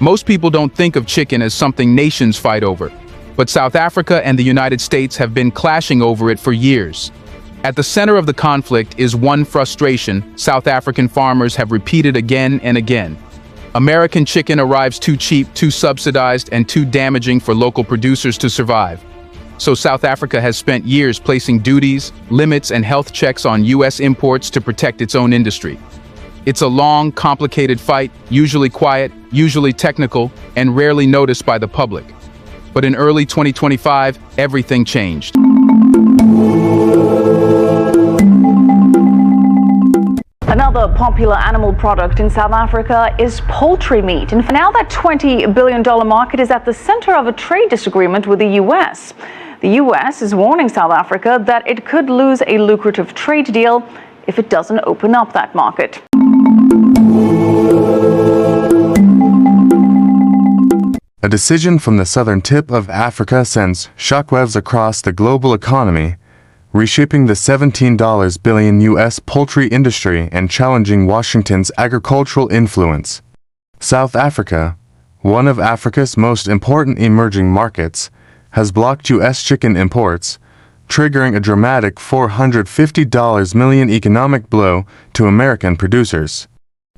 Most people don't think of chicken as something nations fight over, but South Africa and the United States have been clashing over it for years. At the center of the conflict is one frustration South African farmers have repeated again and again. American chicken arrives too cheap, too subsidized, and too damaging for local producers to survive. So South Africa has spent years placing duties, limits, and health checks on U.S. imports to protect its own industry. It's a long, complicated fight, usually quiet, usually technical, and rarely noticed by the public. But in early 2025, everything changed. Another popular animal product in South Africa is poultry meat. And now that $20 billion market is at the center of a trade disagreement with the U.S. The U.S. is warning South Africa that it could lose a lucrative trade deal if it doesn't open up that market. A decision from the southern tip of Africa sends shockwaves across the global economy, reshaping the $17 billion U.S. poultry industry and challenging Washington's agricultural influence. South Africa, one of Africa's most important emerging markets, has blocked U.S. chicken imports, triggering a dramatic $450 million economic blow to American producers,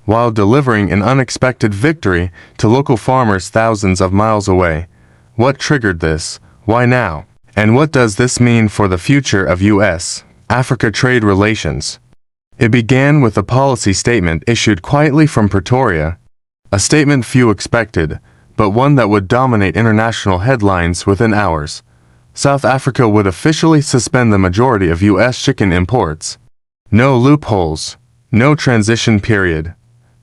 while delivering an unexpected victory to local farmers thousands of miles away. What triggered this? Why now? And what does this mean for the future of U.S.-Africa trade relations? It began with a policy statement issued quietly from Pretoria, a statement few expected, but one that would dominate international headlines within hours. South Africa would officially suspend the majority of U.S. chicken imports. No loopholes, no transition period,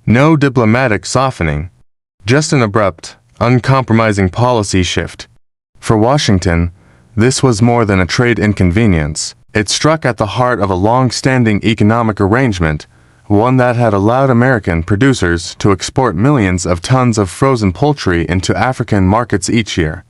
no diplomatic softening, just an abrupt, uncompromising policy shift. For Washington, this was more than a trade inconvenience. It struck at the heart of a long-standing economic arrangement, one that had allowed American producers to export millions of tons of frozen poultry into African markets each year.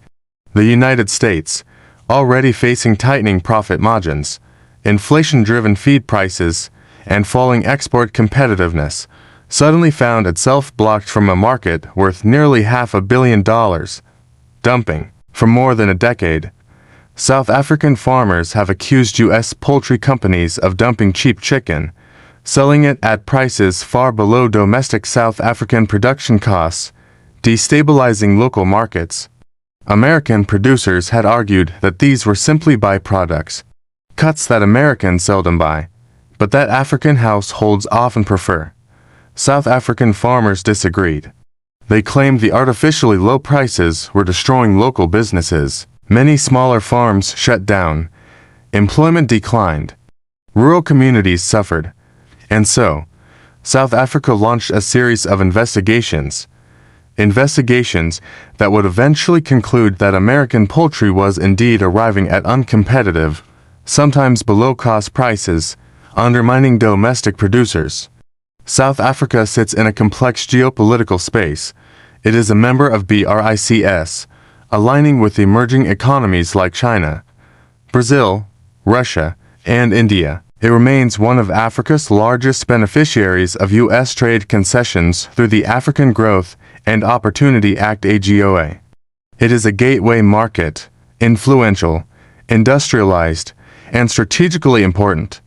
The United States, already facing tightening profit margins, inflation-driven feed prices, and falling export competitiveness, suddenly found itself blocked from a market worth nearly $500 million. Dumping. For more than a decade, South African farmers have accused U.S. poultry companies of dumping cheap chicken, selling it at prices far below domestic South African production costs, destabilizing local markets. American producers had argued that these were simply byproducts, cuts that Americans seldom buy, but that African households often prefer. South African farmers disagreed. They claimed the artificially low prices were destroying local businesses. Many smaller farms shut down. Employment declined. Rural communities suffered. And so, South Africa launched a series of investigations that would eventually conclude that American poultry was indeed arriving at uncompetitive, sometimes below-cost prices, undermining domestic producers. South Africa sits in a complex geopolitical space. It is a member of BRICS, aligning with emerging economies like China, Brazil, Russia, and India. It remains one of Africa's largest beneficiaries of U.S. trade concessions through the African Growth and Opportunity Act (AGOA). It is a gateway market, influential, industrialized, and strategically important.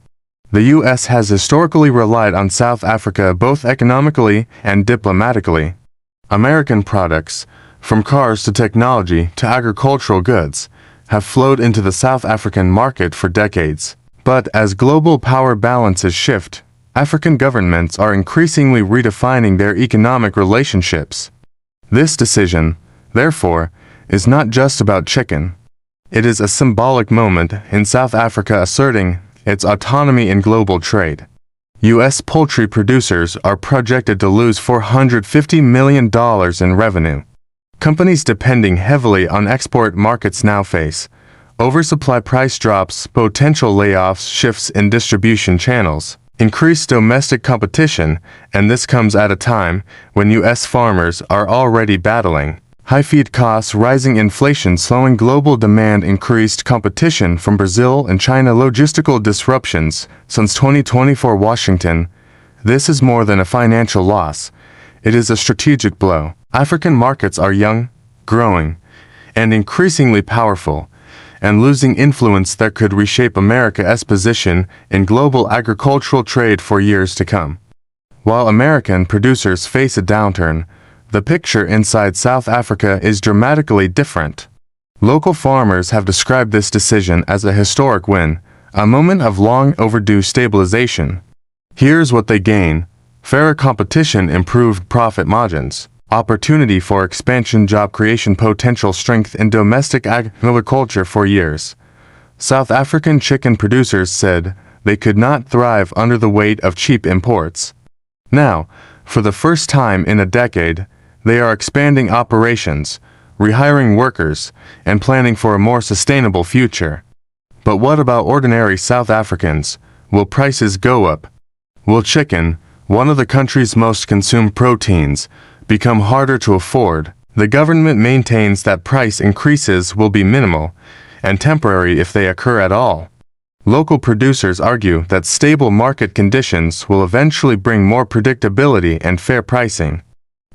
The U.S. has historically relied on South Africa both economically and diplomatically. American products, from cars to technology to agricultural goods, have flowed into the South African market for decades. But as global power balances shift, African governments are increasingly redefining their economic relationships. This decision, therefore, is not just about chicken. It is a symbolic moment in South Africa asserting its autonomy in global trade. U.S. poultry producers are projected to lose $450 million in revenue. Companies depending heavily on export markets now face oversupply, price drops, potential layoffs, shifts in distribution channels, increased domestic competition, and this comes at a time when U.S. farmers are already battling high feed costs, rising inflation, slowing global demand, increased competition from Brazil and China, logistical disruptions. Since 2024 Washington, this is more than a financial loss. It is a strategic blow. African markets are young, growing, and increasingly powerful, and losing influence that could reshape America's position in global agricultural trade for years to come. While American producers face a downturn, the picture inside South Africa is dramatically different. Local farmers have described this decision as a historic win, a moment of long overdue stabilization. Here's what they gain: fairer competition, improved profit margins, opportunity for expansion, job creation, potential strength in domestic agriculture for years. South African chicken producers said they could not thrive under the weight of cheap imports. Now, for the first time in a decade, they are expanding operations, rehiring workers, and planning for a more sustainable future. But what about ordinary South Africans? Will prices go up? Will chicken, one of the country's most consumed proteins, become harder to afford? The government maintains that price increases will be minimal and temporary if they occur at all. Local producers argue that stable market conditions will eventually bring more predictability and fair pricing.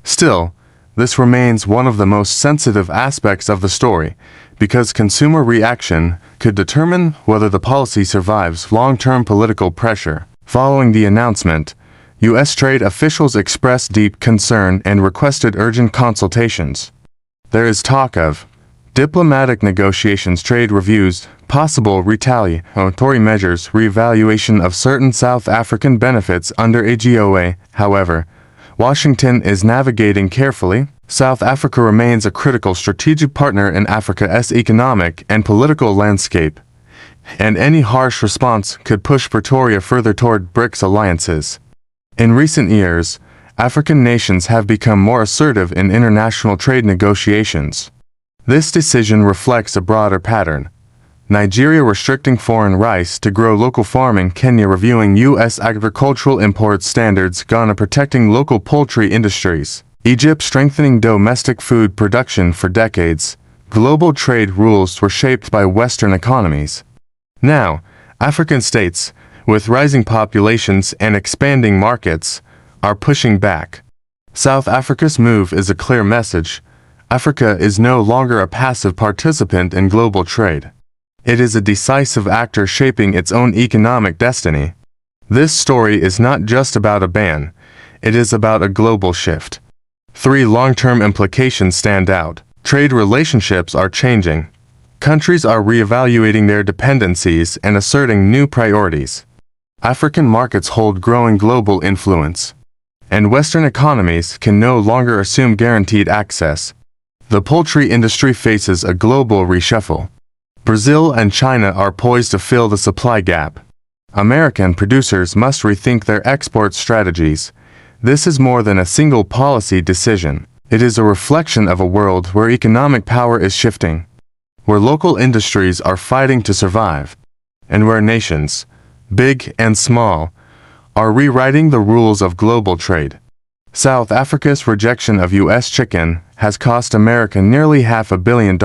Still, this remains one of the most sensitive aspects of the story, because consumer reaction could determine whether the policy survives long-term political pressure. Following the announcement, U.S. trade officials expressed deep concern and requested urgent consultations. There is talk of diplomatic negotiations, trade reviews, possible retaliatory measures, reevaluation of certain South African benefits under AGOA. However, Washington is navigating carefully. South Africa remains a critical strategic partner in Africa's economic and political landscape, and any harsh response could push Pretoria further toward BRICS alliances. In recent years, African nations have become more assertive in international trade negotiations. This decision reflects a broader pattern: Nigeria restricting foreign rice to grow local farming, Kenya reviewing U.S. agricultural import standards, Ghana protecting local poultry industries, Egypt strengthening domestic food production for decades. Global trade rules were shaped by Western economies. Now, African states, with rising populations and expanding markets, are pushing back. South Africa's move is a clear message: Africa is no longer a passive participant in global trade. It is a decisive actor shaping its own economic destiny. This story is not just about a ban, it is about a global shift. 3 long-term implications stand out. Trade relationships are changing. Countries are reevaluating their dependencies and asserting new priorities. African markets hold growing global influence, and Western economies can no longer assume guaranteed access. The poultry industry faces a global reshuffle. Brazil and China are poised to fill the supply gap. American producers must rethink their export strategies. This is more than a single policy decision. It is a reflection of a world where economic power is shifting, where local industries are fighting to survive, and where nations, big and small, are rewriting the rules of global trade. South Africa's rejection of U.S. chicken has cost America nearly $500 million.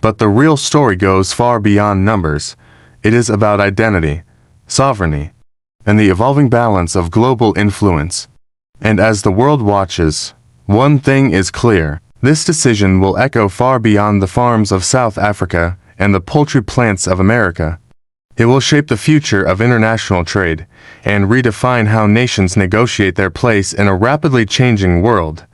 But the real story goes far beyond numbers. It is about identity, sovereignty, and the evolving balance of global influence. And as the world watches, one thing is clear: this decision will echo far beyond the farms of South Africa and the poultry plants of America. It will shape the future of international trade and redefine how nations negotiate their place in a rapidly changing world.